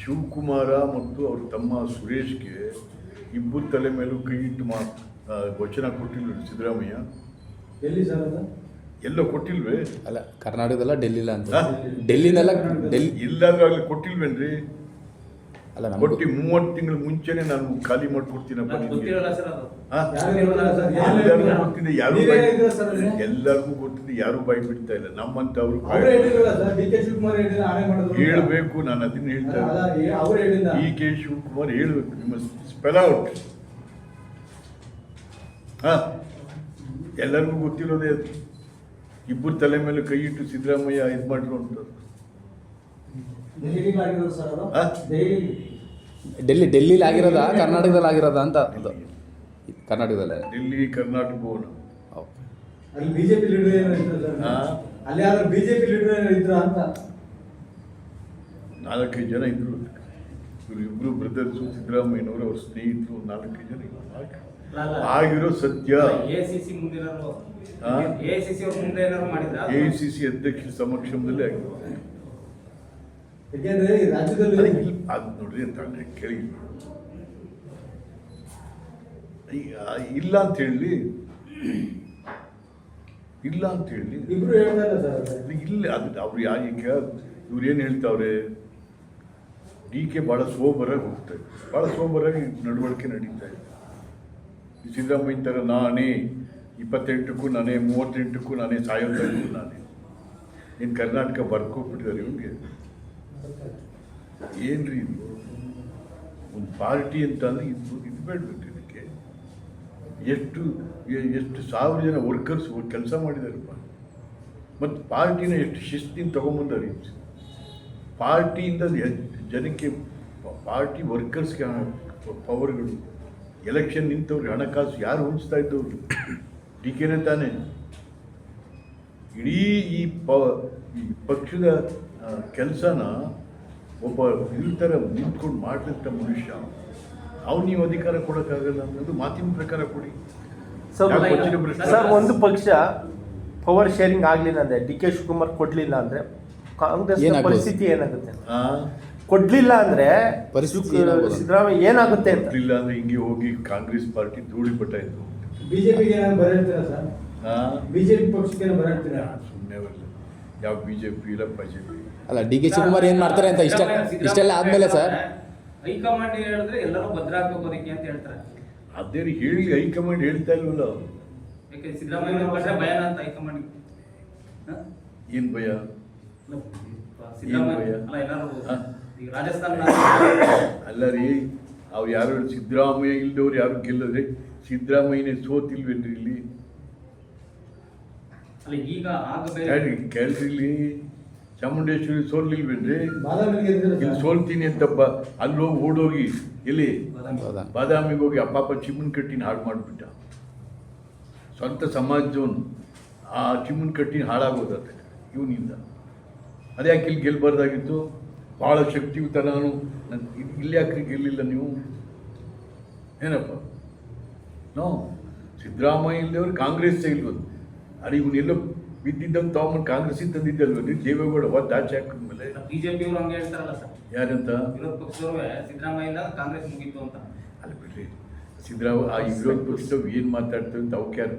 ಶಿವಕುಮಾರ ಮತ್ತು ಅವ್ರ ತಮ್ಮ ಸುರೇಶ್ಗೆ ಇಬ್ಬರು ತಲೆ ಮೇಲೂ ಕೈ ಇಟ್ಟು ವಚನ ಕೊಟ್ಟಿಲ್ವ ಸಿದ್ದರಾಮಯ್ಯ? ಎಲ್ಲಿ ಸರ್ ಅದು? ಎಲ್ಲೋ ಕೊಟ್ಟಿಲ್ವೇ? ಅಲ್ಲ, ಕರ್ನಾಟಕದಲ್ಲ ಡೆಲ್ಲಿಲ್ಲ ಅಂತ. ಡೆಲ್ಲಿನೆಲ್ಲ ಡೆಲ್ಲಿ ಇಲ್ಲಾಂದ್ರೆ ಅಲ್ಲಿ ಕೊಟ್ಟಿಲ್ವೇನ್ರಿ? ಅಲ್ಲ, ಕೊಟ್ಟು 30 ತಿಂಗಳ ಮುಂಚೆನೆ ನಾನು ಖಾಲಿ ಮಾಡ್ಕೊಡ್ತೀನಪ್ಪ. ಎಲ್ಲರಿಗೂ ಗೊತ್ತಿದೆ, ಯಾರು ಬಾಯಿ ಬಿಡ್ತಾ ಇಲ್ಲ. ನಮ್ಮಂತವ್ರು ಹೇಳ್ಬೇಕು. ನಾನು ಅದನ್ನ ಹೇಳ್ತಾ ಇದ್ದೀನಿ. ಡಿ ಕೆ ಶಿವಕುಮಾರ್ ಹೇಳ್ಬೇಕು, ಸ್ಪೆಲ್ ಔಟ್. ಎಲ್ಲರಿಗೂ ಗೊತ್ತಿರೋದೇ ಅದು. ಇಬ್ಬರು ತಲೆ ಮೇಲೆ ಕೈ ಇಟ್ಟು ಸಿದ್ದರಾಮಯ್ಯ ಇದು ಮಾಡ್ರು ಅಂತ. ಡೆಲ್ಲಿಲಿ ಆಗಿರೋದಾ ಕರ್ನಾಟಕದಲ್ಲಿ ಆಗಿರೋದಾ ಅಂತ? ಕರ್ನಾಟಕದಲ್ಲೇ. ಡೆಲ್ಲಿ ಕರ್ನಾಟಕ ಅಲ್ಲಿ ಬಿಜೆಪಿ ಲೀಡರ್ ಏನೋ ಇದ್ರು ಸರ್, ಅಲ್ಲಿ ಯಾರು ಬಿಜೆಪಿ ಲೀಡರ್ ಏನೋ ಇದ್ರು ಅಂತ 4-5 ಜನ ಇದ್ರು. ಇವರು ಇಬ್ರು ಬ್ರದರ್ಸು, ಸಿದ್ದರಾಮಯ್ಯನವರು ಅವ್ರ ಸ್ನೇಹಿತರು 4-5 ಜನ ಇದ್ರು. ಆಗಿರೋ ಸತ್ಯ. ಎಐಸಿಸಿ ಅಧ್ಯಕ್ಷರ ಸಮಕ್ಷಮದಲ್ಲಿ ಆಗಿರೋ ಯಾಕೆಂದ್ರೆ ರಾಜ್ಯದಲ್ಲಿ ಅದು ನೋಡ್ರಿ ಅಂತ ಕೇಳಿ ಇಲ್ಲ ಅಂತ ಹೇಳಿ ಇಬ್ರು ಹೇಳ್ತಾರೆ ಸರ್. ಇಲ್ಲ ಅದು ಅವ್ರು ಈಗ ಇವ್ರು ಏನು ಹೇಳ್ತಾವ್ರೆ, ಡಿ ಕೆ ಭಾಳ ಸೋಬರಾಗಿ ಹೋಗ್ತಾರೆ, ಭಾಳ ಸೋಬರಾಗಿ ನಡವಳಿಕೆ ನಡೀತಾ ಇದೆ. ಸಿದ್ದರಾಮಯ್ಯ ಥರ ನಾನೇ 28ಕ್ಕೂ ನಾನೇ 38ಕ್ಕೂ ನಾನೇ ಸಾಯೋದಕ್ಕೂ ನಾನೇ. ಏನು ಕರ್ನಾಟಕ ಬರ್ಕೋಗ್ಬಿಟ್ಟಿದ್ದಾರೆ ಇವ್ರಿಗೆ? ಏನ್ರಿ ಇದು? ಒಂದು ಪಾರ್ಟಿ ಅಂತ ಅಂದರೆ ಇದು ಬೇಡಬೇಕು. ಇದಕ್ಕೆ ಎಷ್ಟು ಸಾವಿರ ಜನ ವರ್ಕರ್ಸ್ ಕೆಲಸ ಮಾಡಿದಾರಪ್ಪ. ಮತ್ತು ಪಾರ್ಟಿನ ಎಷ್ಟು ಶಿಸ್ತಿನ ತೊಗೊಂಬಂದಾರೆ. ಪಾರ್ಟಿಯಿಂದ ಜನಕ್ಕೆ, ಪಾರ್ಟಿ ವರ್ಕರ್ಸ್ಗೆ ಪವರ್ಗಳು. ಎಲೆಕ್ಷನ್ ನಿಂತವ್ರಿಗೆ ಹಣಕಾಸು ಯಾರು ಹೊಂದಿಸ್ತಾ ಇದ್ದವ್ರು? ಡಿ ಕೆನೇ ತಾನೇ. ಇಡೀ ಈ ಪಕ್ಷದ ಕೆಲಸನ ಒಬ್ಬ ಈ ಥರ ನಿಂತ್ಕೊಂಡು ಮಾಡಿದಂಥ ಮನುಷ್ಯ ಅವ್ನು ನೀವು ಅಧಿಕಾರ ಕೊಡೋಕ್ಕಾಗಲ್ಲ ಅನ್ನೋದು ಮಾತಿನ ಪ್ರಕಾರ ಕೊಡಿ. ಸರ್, ಒಂದು ಪಕ್ಷ ಪವರ್ ಶೇರಿಂಗ್ ಆಗಲಿಲ್ಲ ಅಂದರೆ, ಡಿ ಕೆ ಶಿವಕುಮಾರ್ ಕೊಡಲಿಲ್ಲ ಅಂದರೆ ಕಾಂಗ್ರೆಸ್ ಪರಿಸ್ಥಿತಿ ಏನಾಗುತ್ತೆ? ಕೊಡ್ಲಿಲ್ಲ ಅಂದ್ರೆ ಸಿದ್ದರಾಮಯ್ಯ ಏನಾಗುತ್ತೆ ಅಂತ. ಇಲ್ಲ ಅಂದ್ರೆ ಹಿಂಗೆ ಹೋಗಿ ಕಾಂಗ್ರೆಸ್ ಪಾರ್ಟಿ ಧೂಳಿ ಪಟ್ಟ ಇತ್ತು. ಬಿಜೆಪಿಗೆ ಬರೀಳ್ತೀರಾ ಸರ್? ಬಿಜೆಪಿ ಪಕ್ಷಕ್ಕೆ ಬರೀಳ್ತೀರಾ? ಸುಮ್ಮನೆ ಬರಲ್ಲ. ಯಾವ ಬಿಜೆಪಿ ಇಲ್ಲ ಬಿಜೆಪಿ ಅಲ್ಲ. ಡಿ ಕೆ ಶಿವಕುಮಾರ್ ಏನ್ ಮಾಡ್ತಾರೆ ಅಂತ ಇಷ್ಟೆಲ್ಲ ಆದ್ಮೇಲೆ ಸರ್ ಹೈಕಮಾಂಡ್ ಹೇಳಿದ್ರೆ ಎಲ್ಲರೂ ಭದ್ರಾಗಬೇಕು ಅದಕ್ಕೆ ಅಂತ ಹೇಳ್ತಾರೆ. ಅದೇ ಹೇಳಿ ಹೈಕಮಾಂಡ್ ಹೇಳ್ತಾ ಇಲ್ವಲ್ಲ. ಯಾಕೆ ಸಿದ್ದರಾಮಯ್ಯ ಭಯನ ಅಂತ ಹೈಕಮಾಂಡ್? ಏನ್ ಭಯ? ರಾಜಸ್ಥಾನ ಅಲ್ಲ ರೀ, ಅವ್ರು ಯಾರು ಸಿದ್ದರಾಮಯ್ಯ ಇಲ್ದವ್ರು ಯಾರು ಗೆಲ್ಲದ್ರೆ ಸಿದ್ದರಾಮಯ್ಯನೇ ಸೋತಿಲ್ವೇನ್ರಿ ಇಲ್ಲಿ? ಕೇಳ್ರಿ, ಇಲ್ಲಿ ಚಾಮುಂಡೇಶ್ವರಿ ಸೋಲಿಲ್ವೇನ್ರಿ? ಇಲ್ಲಿ ಸೋಲ್ತೀನಿ ಅಂತ ಅಲ್ಲಿ ಹೋಗಿ ಓಡೋಗಿ ಇಲ್ಲಿ ಬಾದಾಮಿಗೆ ಹೋಗಿ ಅಪ್ಪಾಪ ಚಿಮ್ಮನ್ ಕಟ್ಟಿನ ಹಾಳು ಮಾಡಿಬಿಟ್ಟ. ಸ್ವಂತ ಸಮಾಜವನ್ನು ಆ ಚಿಮ್ಮನ್ ಕಟ್ಟಿನ ಹಾಳಾಗೋದತ್ತೆ ಇವನಿಂದ. ಅದ್ಯಾಕೆ ಇಲ್ಲಿ ಗೆಲ್ಬಾರ್ದಾಗಿತ್ತು? ಭಾಳ ಶಕ್ತಿಯುತ ನಾನು ಇಲ್ಲಿ ಯಾಕ್ರಿ ಗೆಲ್ಲಿಲ್ಲ ನೀವು? ಏನಪ್ಪ ಸಿದ್ದರಾಮಯ್ಯ ಇಲ್ಲದವ್ರು ಕಾಂಗ್ರೆಸ್ ಇಲ್ವದು. ಅರೆ ಇವನ್ನೆಲ್ಲೋ ಬಿದ್ದಿದ್ದಂತ ತಗೊಂಡು ಕಾಂಗ್ರೆಸ್ಸಿಗೆ ತಂದಿದ್ದಲ್ವ ನೀವು? ದೇವೇಗೌಡ ಒದ್ದು ಆಚೆ ಹಾಕಿದ್ಮೇಲೆ ಬಿಜೆಪಿ ಅವರು ಹಂಗೆ ಹೇಳ್ತಾರಲ್ಲ ಸರ್. ಯಾರಂತ? ವಿರೋಧ ಪಕ್ಷದವರು ಸಿದ್ದರಾಮಯ್ಯ ಇಲ್ಲ ಕಾಂಗ್ರೆಸ್ ಮುಗಿತು ಅಂತ. ಅಲ್ಲಿ ಬಿಡ್ರಿ, ಸಿದ್ದರಾಮಯ್ಯ ಆ ವಿರೋಧ ಪಕ್ಷದವ್ರು ಏನು ಮಾತಾಡ್ತೇವೆ ಅಂತ ಅವಕ್ಕೆ ಯಾರು